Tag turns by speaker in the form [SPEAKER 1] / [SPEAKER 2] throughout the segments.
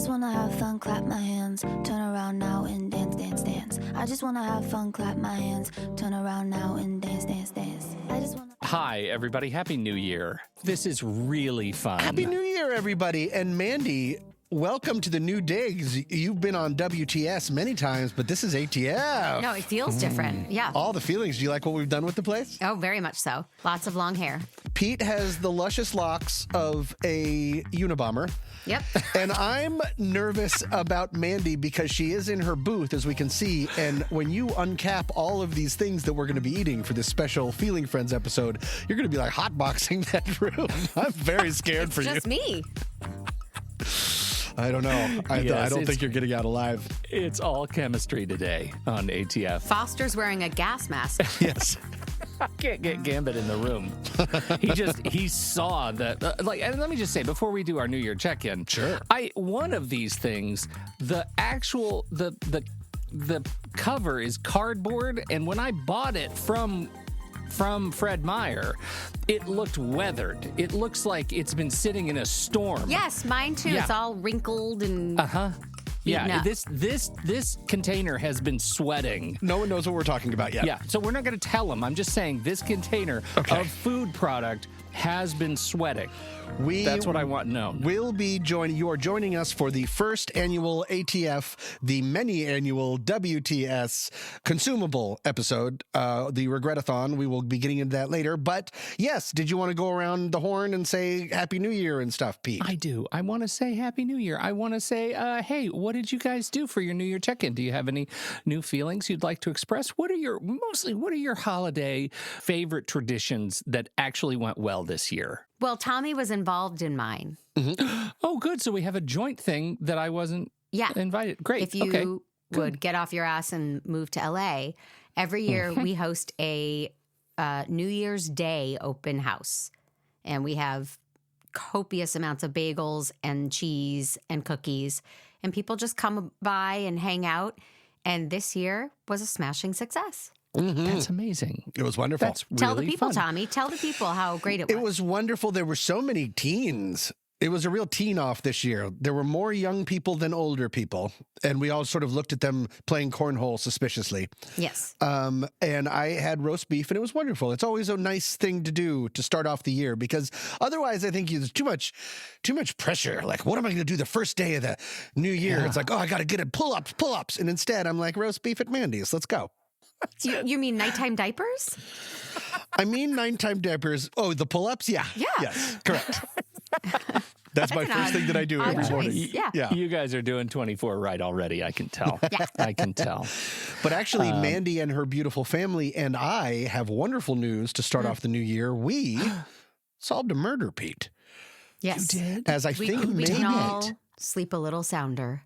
[SPEAKER 1] just wanna have fun, clap my hands, turn around now and dance, dance, dance. I just wanna have fun, clap my hands, turn around now and dance, dance, dance. I just wanna...
[SPEAKER 2] Hi, everybody. Happy New Year. This is really fun.
[SPEAKER 3] Happy New Year, everybody. And Mandy, welcome to the new digs. You've been on WTS many times, but this is ATF.
[SPEAKER 4] No, it feels different. Yeah.
[SPEAKER 3] All the feelings. Do you like what we've done with the place?
[SPEAKER 4] Oh, very much so. Lots of long hair.
[SPEAKER 3] Pete has the luscious locks of a Unabomber.
[SPEAKER 4] Yep.
[SPEAKER 3] And I'm nervous about Mandy because she is in her booth, as we can see. And when you uncap all of these things that we're going to be eating for this special Feeling Friends episode, you're going to be like hotboxing that room. I'm very scared for you.
[SPEAKER 4] Just me.
[SPEAKER 3] I don't know. I don't think you're getting out alive.
[SPEAKER 2] It's all chemistry today on ATF.
[SPEAKER 4] Foster's wearing a gas mask.
[SPEAKER 3] Yes.
[SPEAKER 2] I can't get Gambit in the room. He saw that. And let me just say, before we do our New Year check-in,
[SPEAKER 3] sure.
[SPEAKER 2] One of these things, the cover is cardboard, and when I bought it from Fred Meyer, it looked weathered. It looks like it's been sitting in a storm.
[SPEAKER 4] Yes, mine too.
[SPEAKER 2] Yeah.
[SPEAKER 4] It's all wrinkled and
[SPEAKER 2] Yeah, this container has been sweating.
[SPEAKER 3] No one knows what we're talking about yet.
[SPEAKER 2] Yeah, so we're not going to tell them. I'm just saying this container of food product has been sweating. That's what I want known.
[SPEAKER 3] You are joining us for the first annual ATF, the many annual WTS consumable episode, the Regretathon. We will be getting into that later. But yes, did you want to go around the horn and say Happy New Year and stuff, Pete?
[SPEAKER 2] I do. I want to say Happy New Year. I want to say, hey, what did you guys do for your New Year check-in? Do you have any new feelings you'd like to express? What are your holiday favorite traditions that actually went well this year?
[SPEAKER 4] Well, Tommy was involved in mine.
[SPEAKER 2] Mm-hmm. Oh, good. So we have a joint thing that I wasn't invited. Great.
[SPEAKER 4] If you would get off your ass and move to LA, every year we host a New Year's Day open house. And we have copious amounts of bagels and cheese and cookies. And people just come by and hang out. And this year was a smashing success.
[SPEAKER 2] Mm-hmm. That's amazing.
[SPEAKER 3] It was wonderful.
[SPEAKER 2] That's really
[SPEAKER 4] Tell the people,
[SPEAKER 2] fun.
[SPEAKER 4] Tommy. Tell the people how great it was.
[SPEAKER 3] It was wonderful. There were so many teens. It was a real teen-off this year. There were more young people than older people, and we all sort of looked at them playing cornhole suspiciously.
[SPEAKER 4] Yes.
[SPEAKER 3] And I had roast beef, and it was wonderful. It's always a nice thing to do to start off the year, because otherwise I think there's too much pressure. Like, what am I going to do the first day of the new year? Yeah. It's like, oh, I got to get it, pull-ups. And instead, I'm like, roast beef at Mandy's. Let's go.
[SPEAKER 4] You mean nighttime diapers?
[SPEAKER 3] I mean nighttime diapers. Oh, the pull-ups? Yeah.
[SPEAKER 4] Yeah.
[SPEAKER 3] Yes, correct. That's my first thing that I do every morning.
[SPEAKER 4] Yeah.
[SPEAKER 2] You guys are doing 24 right already, I can tell.
[SPEAKER 4] Yeah.
[SPEAKER 2] I can tell.
[SPEAKER 3] But actually, Mandy and her beautiful family and I have wonderful news to start off the new year. We solved a murder, Pete.
[SPEAKER 4] Yes.
[SPEAKER 2] You did?
[SPEAKER 3] As I think
[SPEAKER 4] we
[SPEAKER 3] maybe
[SPEAKER 4] can all sleep a little sounder.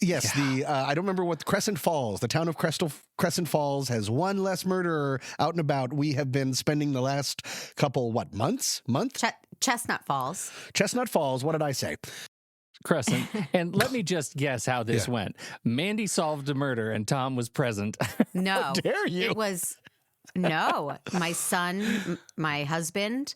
[SPEAKER 3] Yes, I don't remember what Crescent Falls, the town of Crescent Falls has one less murderer out and about. We have been spending the last couple, month?
[SPEAKER 4] Chestnut Falls.
[SPEAKER 3] Chestnut Falls, what did I say?
[SPEAKER 2] Crescent. And let me just guess how this went. Mandy solved a murder and Tom was present.
[SPEAKER 4] No.
[SPEAKER 3] How dare you?
[SPEAKER 4] It was, my son, my husband,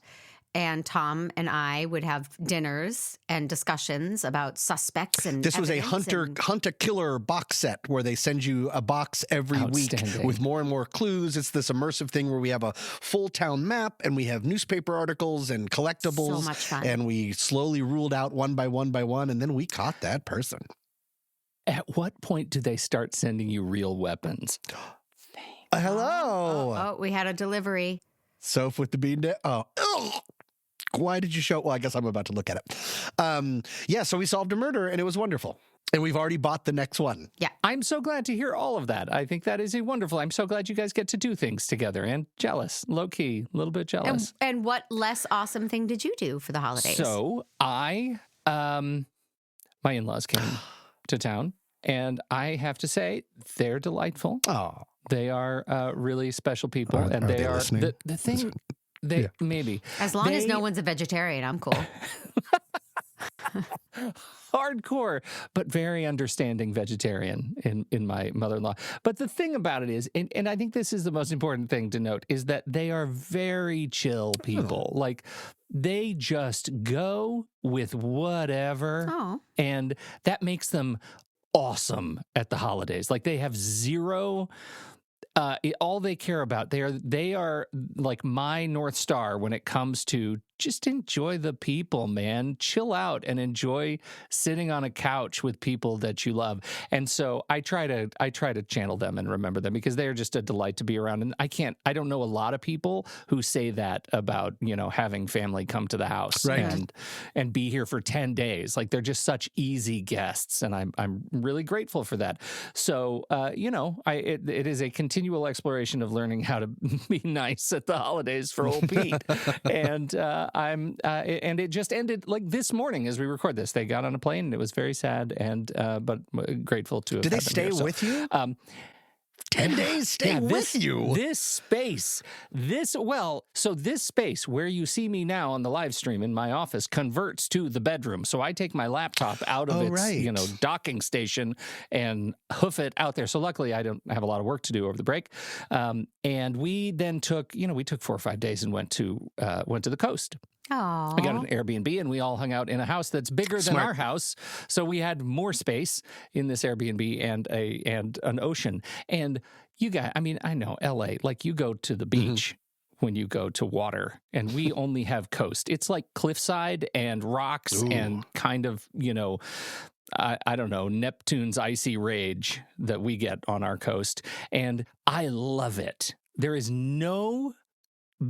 [SPEAKER 4] and Tom and I would have dinners and discussions about suspects and
[SPEAKER 3] this was a hunter-killer box set where they send you a box every week with more and more clues. It's this immersive thing where we have a full town map and we have newspaper articles and collectibles.
[SPEAKER 4] So much fun.
[SPEAKER 3] And we slowly ruled out one by one, and then we caught that person.
[SPEAKER 2] At what point do they start sending you real weapons?
[SPEAKER 3] Hello.
[SPEAKER 4] Oh, we had a delivery.
[SPEAKER 3] Soph with the bean dip. Oh. Why did you show? Well, I guess I'm about to look at it. So we solved a murder, and it was wonderful. And we've already bought the next one.
[SPEAKER 4] Yeah.
[SPEAKER 2] I'm so glad to hear all of that. I think that is I'm so glad you guys get to do things together, and jealous, low-key, a little bit jealous.
[SPEAKER 4] And what less awesome thing did you do for the holidays?
[SPEAKER 2] So my in-laws came to town, and I have to say, they're delightful.
[SPEAKER 3] Oh.
[SPEAKER 2] They are really special people, and
[SPEAKER 3] they are
[SPEAKER 2] the thing. Maybe
[SPEAKER 4] as long as no one's a vegetarian, I'm cool.
[SPEAKER 2] hardcore, but very understanding vegetarian in my mother-in-law. But the thing about it is, and I think this is the most important thing to note, is that they are very chill people. Like, they just go with whatever, and that makes them awesome at the holidays. Like, they have zero... all they care about, they are like my North Star when it comes to just enjoy the people, man. Chill out and enjoy sitting on a couch with people that you love. And so I try to channel them and remember them, because they are just a delight to be around. And I don't know a lot of people who say that about, having family come to the house and be here for 10 days. Like, they're just such easy guests, and I'm really grateful for that. So, it is a continual exploration of learning how to be nice at the holidays for old Pete. And and it just ended like this morning as we record this. They got on a plane, and it was very sad, but grateful to have.
[SPEAKER 3] Did they
[SPEAKER 2] had them
[SPEAKER 3] stay
[SPEAKER 2] here. So,
[SPEAKER 3] with you? 10 days stay with you.
[SPEAKER 2] This space where you see me now on the live stream in my office converts to the bedroom. So I take my laptop out of its docking station and hoof it out there. So luckily I don't have a lot of work to do over the break. And we then took 4 or 5 days and went to the coast.
[SPEAKER 4] Aww.
[SPEAKER 2] I got an Airbnb, and we all hung out in a house that's bigger than our house. So we had more space in this Airbnb and an ocean. And you guys, I know LA, like, you go to the beach when you go to water, and we only have coast. It's like cliffside and rocks and kind of, I don't know, Neptune's icy rage that we get on our coast. And I love it. There is no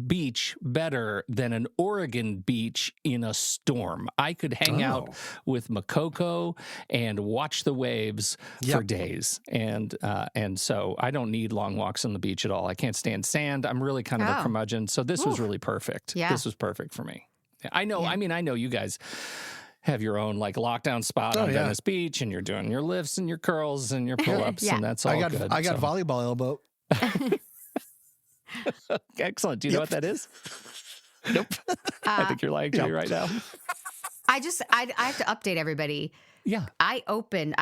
[SPEAKER 2] beach better than an Oregon beach in a storm. I could hang out with Makoko and watch the waves for days. And so I don't need long walks on the beach at all. I can't stand sand. I'm really kind of a curmudgeon. So this was really perfect. Yeah. This was perfect for me. I know. I know you guys have your own like lockdown spot on Venice Beach, and you're doing your lifts and your curls and your pull-ups, and that's all good.
[SPEAKER 3] I got volleyball elbow.
[SPEAKER 2] Excellent. Do you know what that is? Nope. I think you're lying to me right now.
[SPEAKER 4] I have to update everybody.
[SPEAKER 2] Yeah.
[SPEAKER 4] I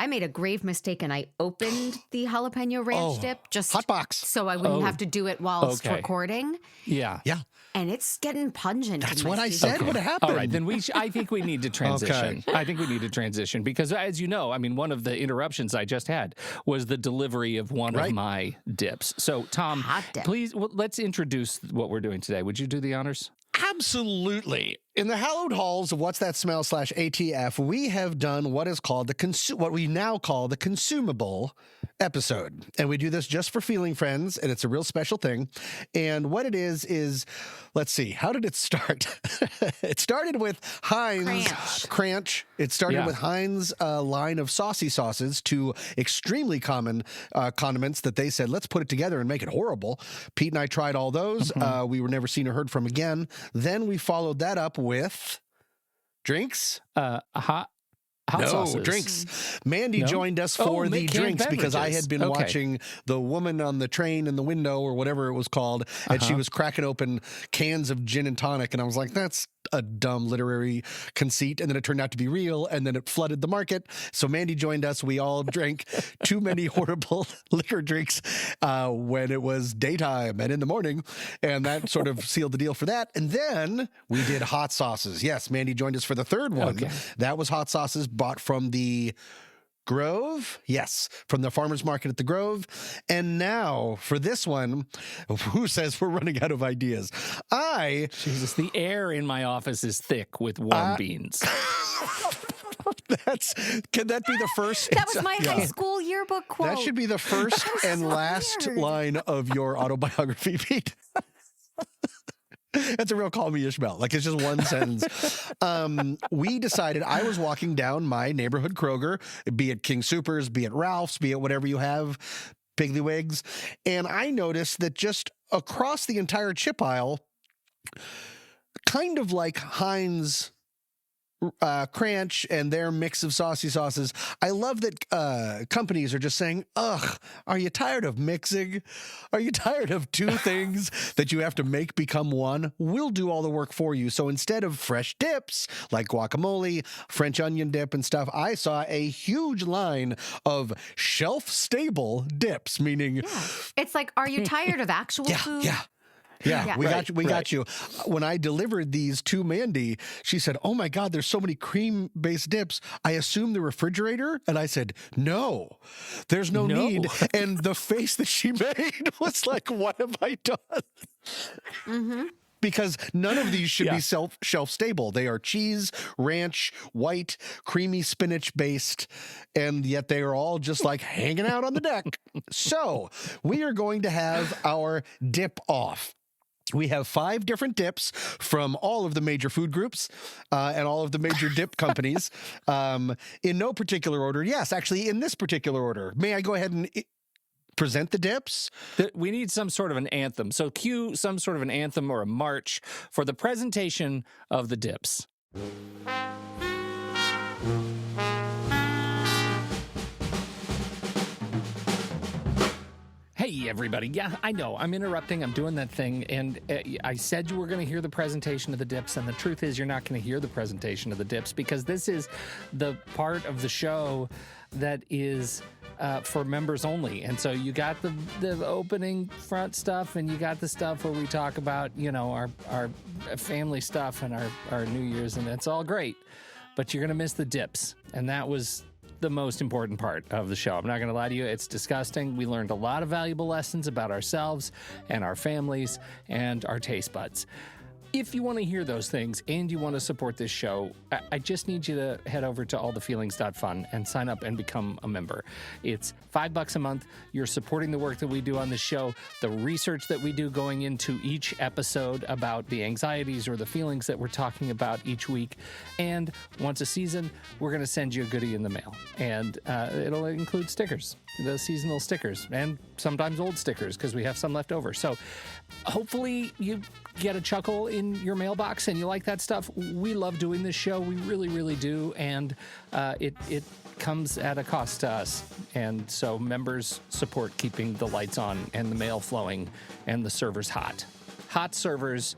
[SPEAKER 4] made a grave mistake, and I opened the jalapeno ranch dip just
[SPEAKER 3] hot box,
[SPEAKER 4] so I wouldn't have to do it while it's recording.
[SPEAKER 2] Yeah.
[SPEAKER 3] Yeah.
[SPEAKER 4] And it's getting pungent.
[SPEAKER 3] That's what I said would happen.
[SPEAKER 2] All right, then I think we need to transition. I think we need to transition because, as you know, one of the interruptions I just had was the delivery of one of my dips. So, Tom, please, let's introduce what we're doing today. Would you do the honors?
[SPEAKER 3] Absolutely. In the hallowed halls of What's That Smell /ATF, we have done what is called what we now call the consumable episode. And we do this just for feeling friends, and it's a real special thing. And what it is, let's see, how did it start? It started with Heinz Cranch. It started with Heinz line of saucy sauces, two extremely common condiments that they said, let's put it together and make it horrible. Pete and I tried all those. We were never seen or heard from again. Then we followed that up with drinks.
[SPEAKER 2] Hot sauces.
[SPEAKER 3] Drinks. Mandy joined us for the drinks because I had been watching The Woman on the Train in the Window or whatever it was called, and she was cracking open cans of gin and tonic, and I was like, that's a dumb literary conceit, and then it turned out to be real, and then it flooded the market. So Mandy joined us. We all drank too many horrible liquor drinks when it was daytime and in the morning, and that sort of sealed the deal for that. And then we did hot sauces. Yes, Mandy joined us for the third one. That was hot sauces bought from the Grove? Yes, from the farmer's market at the Grove. And now for this one, who says we're running out of ideas?
[SPEAKER 2] Jesus, the air in my office is thick with warm beans.
[SPEAKER 3] Can that be the first?
[SPEAKER 4] That was my high school yearbook quote.
[SPEAKER 3] That should be the first and last line of your autobiography, Pete. That's a real Call Me Ishmael. Like, it's just one sentence. We decided, I was walking down my neighborhood Kroger, be it King Soopers, be it Ralph's, be it whatever you have, Piggly Wigs, and I noticed that just across the entire chip aisle, kind of like Heinz Cranch and their mix of saucy sauces. I love that companies are just saying, ugh, are you tired of mixing? Are you tired of two things that you have to make become one? We'll do all the work for you. So instead of fresh dips like guacamole, French onion dip and stuff, I saw a huge line of shelf-stable dips, meaning...
[SPEAKER 4] Yeah. It's like, are you tired of actual food?
[SPEAKER 3] Yeah, we
[SPEAKER 2] Right,
[SPEAKER 3] got you. When I delivered these to Mandy, she said, "Oh my God, there's so many cream-based dips. I assume the refrigerator?" And I said, "No, there's no need." And the face that she made was like, "What have I done?" Mm-hmm. Because none of these should be shelf stable. They are cheese, ranch, white, creamy spinach based, and yet they are all just like hanging out on the deck. So we are going to have our dip off. We have 5 different dips from all of the major food groups and all of the major dip companies in no particular order. Yes, actually, in this particular order. May I go ahead and present the dips?
[SPEAKER 2] We need some sort of an anthem. So cue some sort of an anthem or a march for the presentation of the dips. Hey, everybody. Yeah, I know. I'm interrupting. I'm doing that thing. And I said you were going to hear the presentation of the dips. And the truth is you're not going to hear the presentation of the dips because this is the part of the show that is for members only. And so you got the opening front stuff and you got the stuff where we talk about, you know, our family stuff and our New Year's. And it's all great. But you're going to miss the dips. And that was the most important part of the show. I'm not going to lie to you. It's disgusting. We learned a lot of valuable lessons about ourselves and our families and our taste buds. If you want to hear those things and you want to support this show, I just need you to head over to allthefeelings.fun and sign up and become a member. It's $5 a month. You're supporting the work that we do on this show, the research that we do going into each episode about the anxieties or the feelings that we're talking about each week. And once a season, we're going to send you a goodie in the mail. And it'll include stickers, the seasonal stickers, and sometimes old stickers because we have some left over. So hopefully you get a chuckle in your mailbox and you like that stuff. We love doing this show. We really, really do. And it comes at a cost to us. And so members support keeping the lights on and the mail flowing and the servers hot. Hot servers,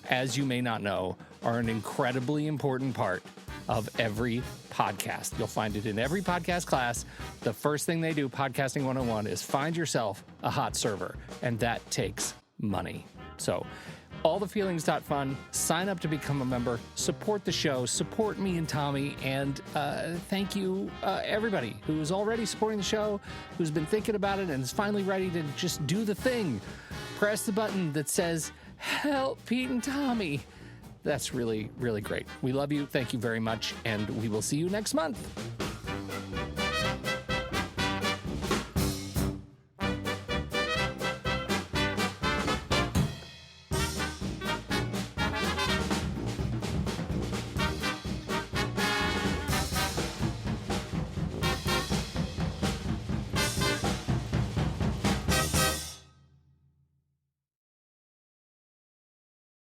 [SPEAKER 2] as you may not know, are an incredibly important part of every podcast. You'll find it in every podcast class. The first thing they do, Podcasting 101, is find yourself a hot server. And that takes money. So allthefeelings.fun, sign up to become a member, support the show, support me and Tommy, and thank you everybody who is already supporting the show, who's been thinking about it and is finally ready to just do the thing. Press the button that says, "Help Pete and Tommy." That's really, really great. We love you. Thank you very much. And we will see you next month.